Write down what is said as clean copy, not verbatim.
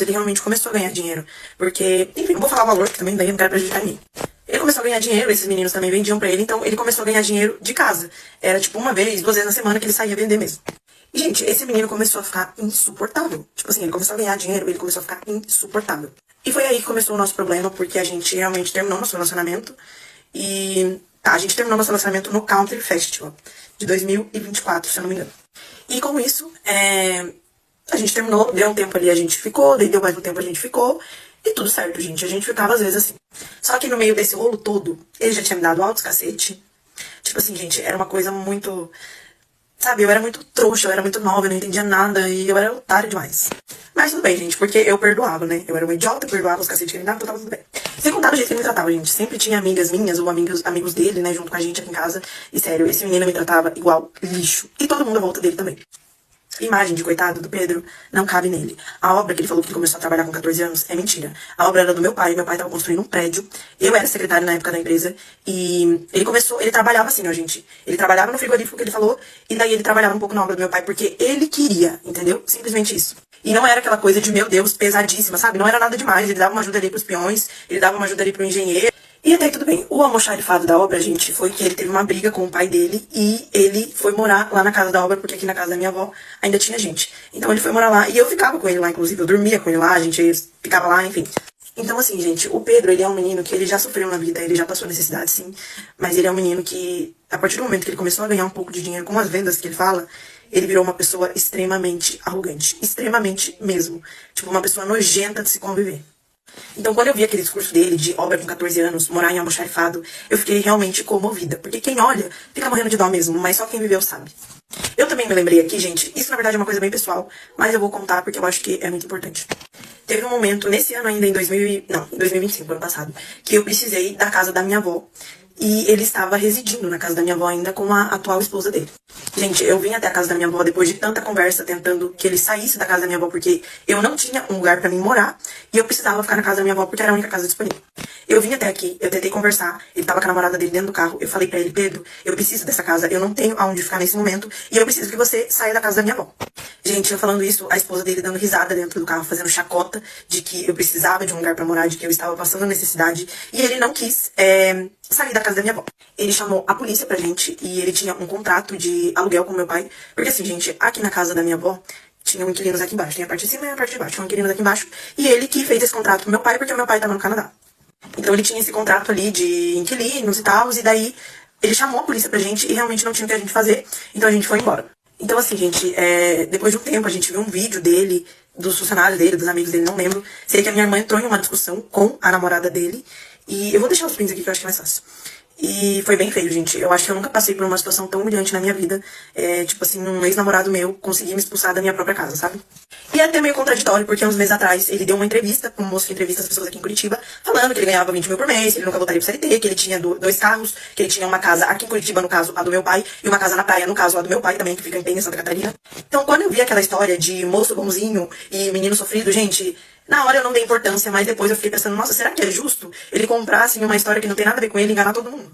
ele realmente começou a ganhar dinheiro. Porque, enfim, não vou falar o valor, que também daí não quero prejudicar ninguém. Ele começou a ganhar dinheiro, esses meninos também vendiam pra ele, então ele começou a ganhar dinheiro de casa. Era tipo uma vez, 2 vezes na semana que ele saía vender mesmo. E, gente, esse menino começou a ficar insuportável. Tipo assim, ele começou a ganhar dinheiro, ele começou a ficar insuportável. E foi aí que começou o nosso problema, porque a gente realmente terminou nosso relacionamento. E a gente terminou nosso relacionamento no Country Festival de 2024, se eu não me engano. E com isso, a gente terminou, deu um tempo ali, a gente ficou, daí deu mais um tempo, a gente ficou. E tudo certo, gente. A gente ficava às vezes assim. Só que no meio desse rolo todo, ele já tinha me dado altos cacete. Tipo assim, gente, era uma coisa muito... Sabe, eu era muito trouxa, eu era muito nova, eu não entendia nada e eu era otário demais. Mas tudo bem, gente, porque eu perdoava, né? Eu era uma idiota, eu perdoava os cacetes que ele me dava, então tava tudo bem. Sem contar do jeito que ele me tratava, gente. Sempre tinha amigas minhas ou amigos dele, né, junto com a gente aqui em casa. E sério, esse menino me tratava igual lixo. E todo mundo à volta dele também. A imagem de coitado do Pedro não cabe nele. A obra que ele falou que ele começou a trabalhar com 14 anos é mentira. A obra era do meu pai estava construindo um prédio. Eu era secretária na época da empresa. E ele trabalhava assim, ó, gente. Ele trabalhava no frigorífico que ele falou, e daí ele trabalhava um pouco na obra do meu pai, porque ele queria, entendeu? Simplesmente isso. E não era aquela coisa de, meu Deus, pesadíssima, sabe? Não era nada demais. Ele dava uma ajuda ali pros peões, ele dava uma ajuda ali pro engenheiro. E até aí tudo bem. O almoxarifado da obra, gente, foi que ele teve uma briga com o pai dele e ele foi morar lá na casa da obra, porque aqui na casa da minha avó ainda tinha gente. Então ele foi morar lá e eu ficava com ele lá, inclusive, eu dormia com ele lá, a gente ficava lá, enfim. Então assim, gente, o Pedro, ele é um menino que ele já sofreu na vida, ele já passou necessidade, sim, mas ele é um menino que, a partir do momento que ele começou a ganhar um pouco de dinheiro com as vendas que ele fala, ele virou uma pessoa extremamente arrogante, extremamente mesmo. Tipo, uma pessoa nojenta de se conviver. Então, quando eu vi aquele discurso dele de obra com 14 anos, morar em almoxarifado, eu fiquei realmente comovida. Porque quem olha, fica morrendo de dó mesmo, mas só quem viveu sabe. Eu também me lembrei aqui, gente, isso na verdade é uma coisa bem pessoal, mas eu vou contar porque eu acho que é muito importante. Teve um momento, nesse ano ainda, em 2025, ano passado, que eu precisei da casa da minha avó. E ele estava residindo na casa da minha avó ainda com a atual esposa dele. Gente, eu vim até a casa da minha avó depois de tanta conversa, tentando que ele saísse da casa da minha avó, porque eu não tinha um lugar pra mim morar, e eu precisava ficar na casa da minha avó, porque era a única casa disponível. Eu vim até aqui, eu tentei conversar, ele tava com a namorada dele dentro do carro, eu falei pra ele, Pedro, eu preciso dessa casa, eu não tenho aonde ficar nesse momento, e eu preciso que você saia da casa da minha avó. Gente, eu falando isso, a esposa dele dando risada dentro do carro, fazendo chacota de que eu precisava de um lugar pra morar, de que eu estava passando necessidade, e ele não quis sair da casa da minha avó. Ele chamou a polícia pra gente e ele tinha um contrato de aluguel com meu pai. Porque assim, gente, aqui na casa da minha avó, tinham inquilinos aqui embaixo. Tem a parte de cima e a parte de baixo. Tinham inquilinos aqui embaixo. E ele que fez esse contrato com meu pai, porque o meu pai tava no Canadá. Então ele tinha esse contrato ali de inquilinos e tal. E daí ele chamou a polícia pra gente e realmente não tinha o que a gente fazer. Então a gente foi embora. Então assim, gente, depois de um tempo a gente viu um vídeo dele, dos funcionários dele, dos amigos dele, não lembro. Sei que a minha irmã entrou em uma discussão com a namorada dele. E eu vou deixar os prints aqui que eu acho que é mais fácil. E foi bem feio, gente. Eu acho que eu nunca passei por uma situação tão humilhante na minha vida. Tipo assim, um ex-namorado meu conseguir me expulsar da minha própria casa, sabe? E é até meio contraditório, porque uns meses atrás ele deu uma entrevista, um moço que entrevista as pessoas aqui em Curitiba, falando que ele ganhava 20 mil por mês, que ele nunca voltaria pro CLT, que ele tinha 2 carros, que ele tinha uma casa aqui em Curitiba, no caso, a do meu pai, e uma casa na praia, no caso, a do meu pai também, que fica em Penha, Santa Catarina. Então, quando eu vi aquela história de moço bonzinho e menino sofrido, gente... Na hora eu não dei importância, mas depois eu fiquei pensando, nossa, será que é justo ele comprar, assim, uma história que não tem nada a ver com ele e enganar todo mundo?